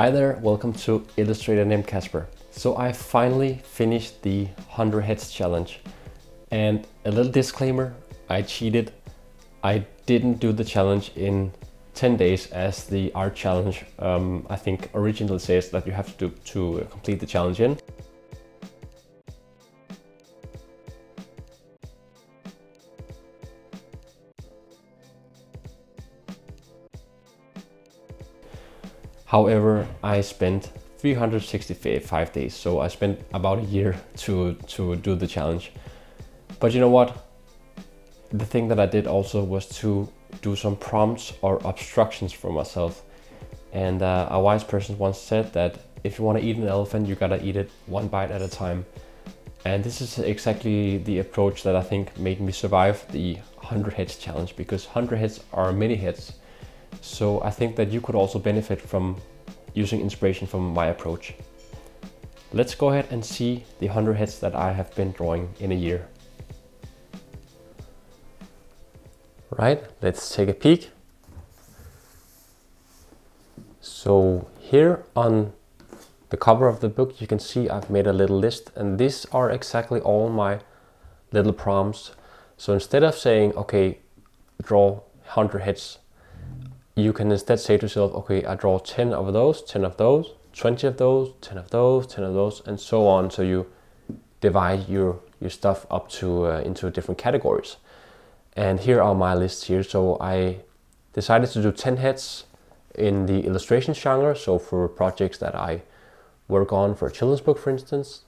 Hi there, welcome to Illustrator named Casper. So I finally finished the 100 Heads challenge. And a little disclaimer, I cheated. I didn't do the challenge in 10 days as the art challenge I think originally says that you have to do to complete the challenge in. However, I spent 365 days, so I spent about a year to do the challenge. But you know what? The thing that I did also was to do some prompts or obstructions for myself. And a wise person once said that if you want to eat an elephant, you gotta eat it one bite at a time. And this is exactly the approach that I think made me survive the 100 Heads challenge, because 100 heads are many heads. So I think that you could also benefit from using inspiration from my approach. Let's go ahead and see the 100 heads that I have been drawing in a year. Right, let's take a peek. So here on the cover of the book you can see I've made a little list, and these are exactly all my little prompts. So instead of saying, okay, draw 100 heads, you can instead say to yourself, okay, I draw 10 of those, 10 of those, 20 of those, 10 of those, 10 of those, and so on. So you divide your stuff up to into different categories. And here are my lists here. So I decided to do 10 heads in the illustration genre. So for projects that I work on for a children's book, for instance,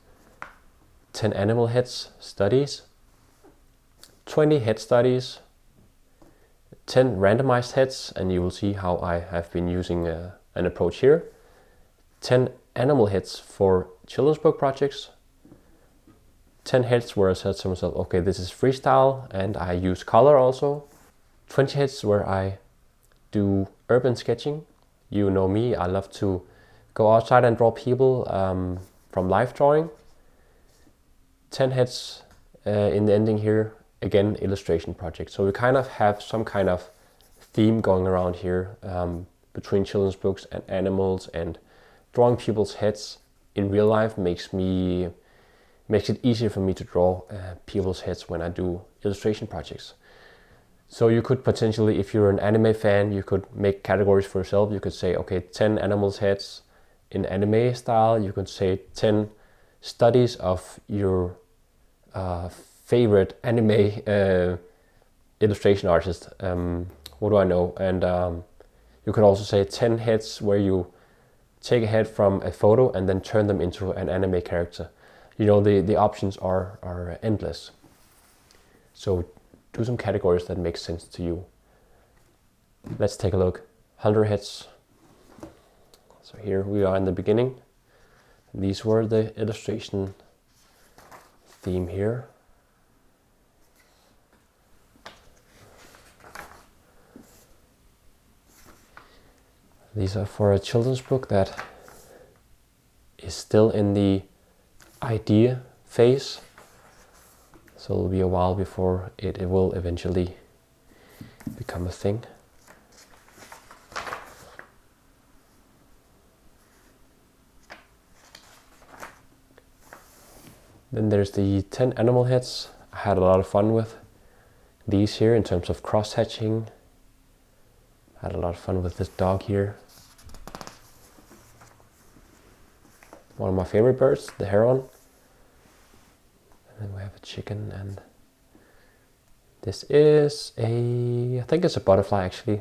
10 animal heads studies, 20 head studies, 10 randomized heads, and you will see how I have been using an approach here. 10 animal heads for children's book projects. 10 heads where I said to myself, okay, this is freestyle and I use color also. 20 heads where I do urban sketching. You know me, I love to go outside and draw people from life drawing. 10 heads in the ending here. Again, illustration project. So we kind of have some kind of theme going around here between children's books and animals, and drawing people's heads in real life makes it easier for me to draw people's heads when I do illustration projects. So you could potentially, if you're an anime fan, you could make categories for yourself. You could say, okay, 10 animals heads in anime style. You could say 10 studies of your favorite anime illustration artist. What do I know? And you could also say 10 heads where you take a head from a photo and then turn them into an anime character. You know, the options are endless. So do some categories that make sense to you. Let's take a look. 100 heads. So here we are in the beginning. These were the illustration theme here. These are for a children's book that is still in the idea phase. So it'll be a while before it will eventually become a thing. Then there's the 10 animal heads. I had a lot of fun with these here in terms of cross-hatching. I had a lot of fun with this dog here. One of my favorite birds, the heron. And then we have a chicken, and this is I think it's a butterfly actually.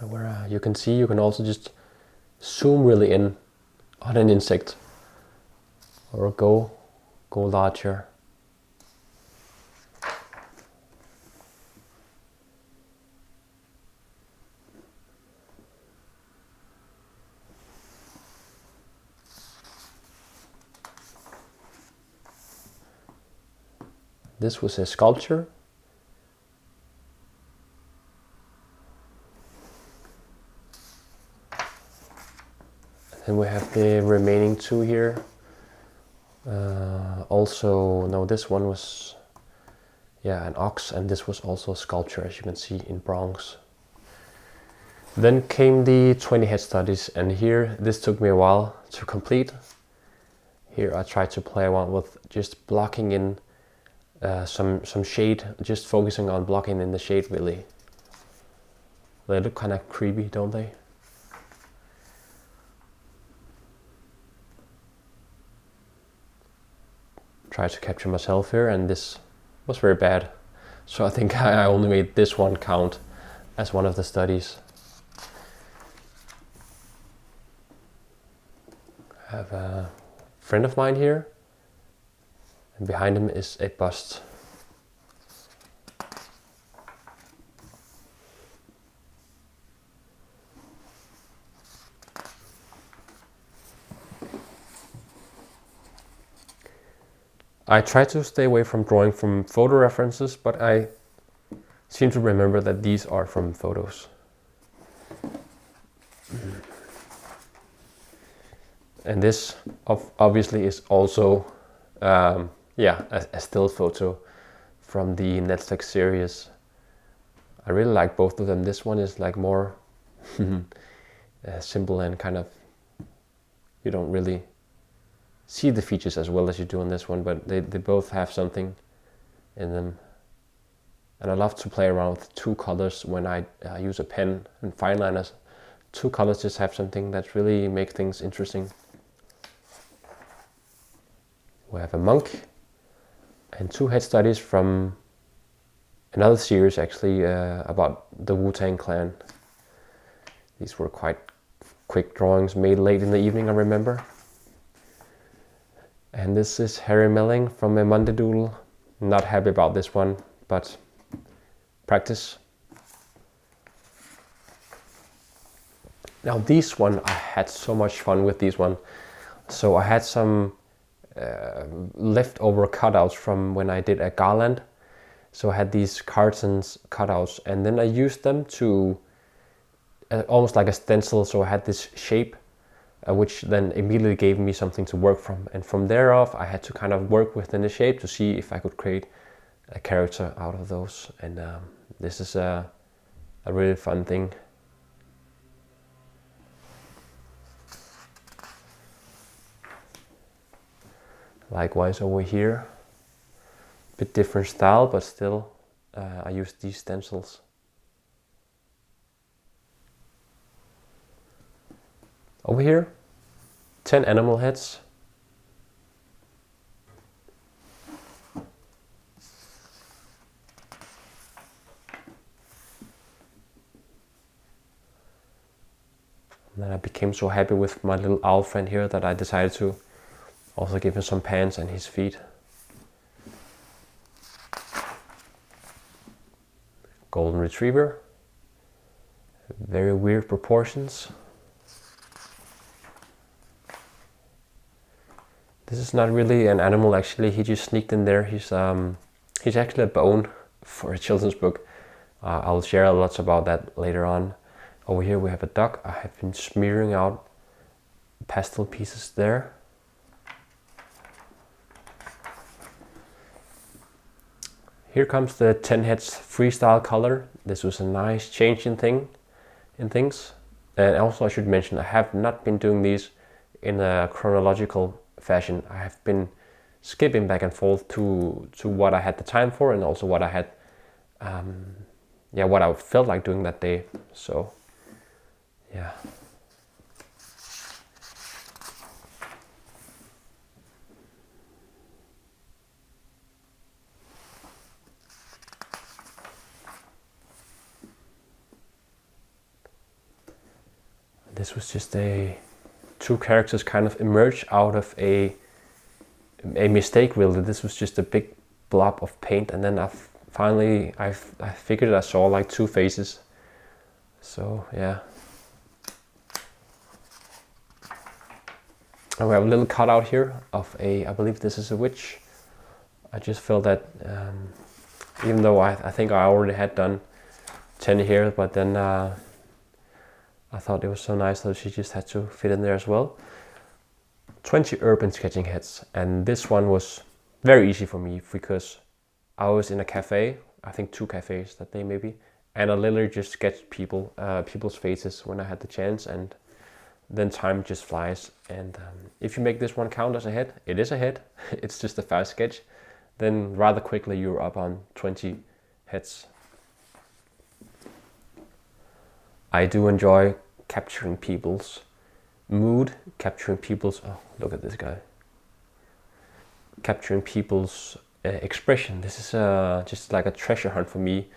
Where you can see, you can also just zoom really in on an insect or go larger. This was a sculpture. And we have the remaining two here. Also, no, this one was, yeah, an ox, and this was also a sculpture, as you can see, in bronze. Then came the 20 head studies, and here this took me a while to complete. Here I tried to play around with just blocking in some shade, just focusing on blocking in the shade really. They look kind of creepy, don't they? Try to capture myself here, and this was very bad. So I think I only made this one count as one of the studies. I have a friend of mine here, and behind him is a bust. I try to stay away from drawing from photo references, but I seem to remember that these are from photos. And this obviously is also a still photo from the Netflix series. I really like both of them. This one is like more simple and kind of, you don't really see the features as well as you do on this one, but they both have something in them. And I love to play around with two colors when I use a pen and fine liners. Two colors just have something that really makes things interesting. We have a monk and two head studies from another series actually about the Wu-Tang Clan. These were quite quick drawings made late in the evening, I remember. And this is Harry Melling from a Monday Doodle. Not happy about this one, but practice. Now this one, I had so much fun with this one. So I had some leftover cutouts from when I did a garland. So I had these cartons cutouts, and then I used them to almost like a stencil. So I had this shape which then immediately gave me something to work from. And from there off, I had to kind of work within the shape to see if I could create a character out of those. And this is a really fun thing. Likewise over here, bit different style, but still I use these stencils. Over here, 10 animal heads. And then I became so happy with my little owl friend here that I decided to also give him some pants and his feet. Golden Retriever. Very weird proportions. This is not really an animal actually, he just sneaked in there. He's actually a bone for a children's book. I'll share lots about that later on. Over here we have a duck. I have been smearing out pastel pieces there. Here comes the 10 heads freestyle color. This was a nice change in things. And also I should mention, I have not been doing these in a chronological fashion. I have been skipping back and forth to what I had the time for, and also what I had, what I felt like doing that day. So, yeah. This was just two characters kind of emerge out of a mistake really. This was just a big blob of paint, and then I figured I saw like two faces. So yeah. And we have a little cutout here of I believe this is a witch. I just felt that even though I think I already had done 10 here, but then I thought it was so nice that she just had to fit in there as well. 20 urban sketching heads, and this one was very easy for me because I was in a cafe, I think 2 cafes that day maybe, and I literally just sketched people's faces when I had the chance, and then time just flies. And if you make this one count as a head, it is a head. It's just a fast sketch. Then rather quickly you're up on 20 heads. I do enjoy capturing people's mood, capturing people's, oh, look at this guy. Capturing people's expression. This is just like a treasure hunt for me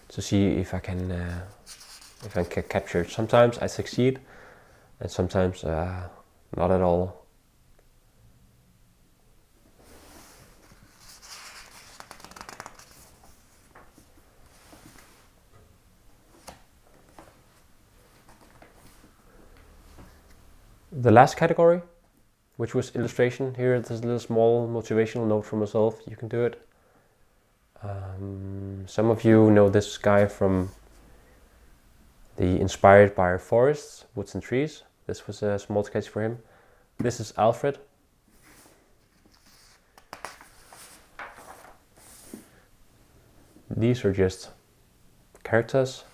to see if I can capture it. Sometimes I succeed, and sometimes not at all. The last category, which was illustration. Here, there's a little small motivational note for myself. You can do it. Some of you know this guy from the Inspired by Forests, Woods and Trees. This was a small sketch for him. This is Alfred. These are just characters.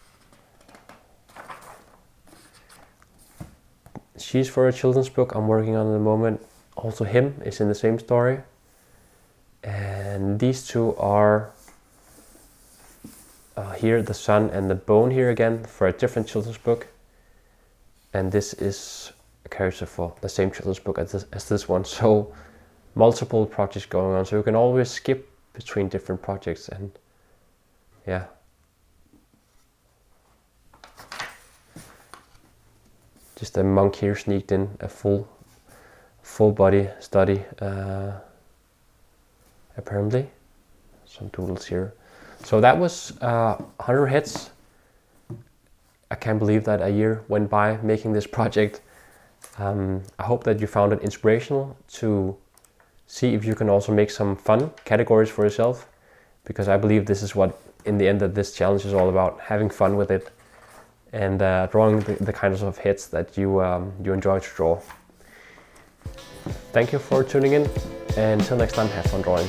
She's for a children's book I'm working on at the moment. Also him is in the same story. And these two are here, the sun and the bone here again for a different children's book. And this is a character for the same children's book as this one. So multiple projects going on. So you can always skip between different projects, and yeah. Just a monk here sneaked in, a full body study, apparently. Some doodles here. So that was 100 heads. I can't believe that a year went by making this project. I hope that you found it inspirational to see if you can also make some fun categories for yourself, because I believe this is what, in the end, that this challenge is all about, having fun with it and drawing the kinds of heads that you enjoy to draw. Thank you for tuning in, and until next time, have fun drawing.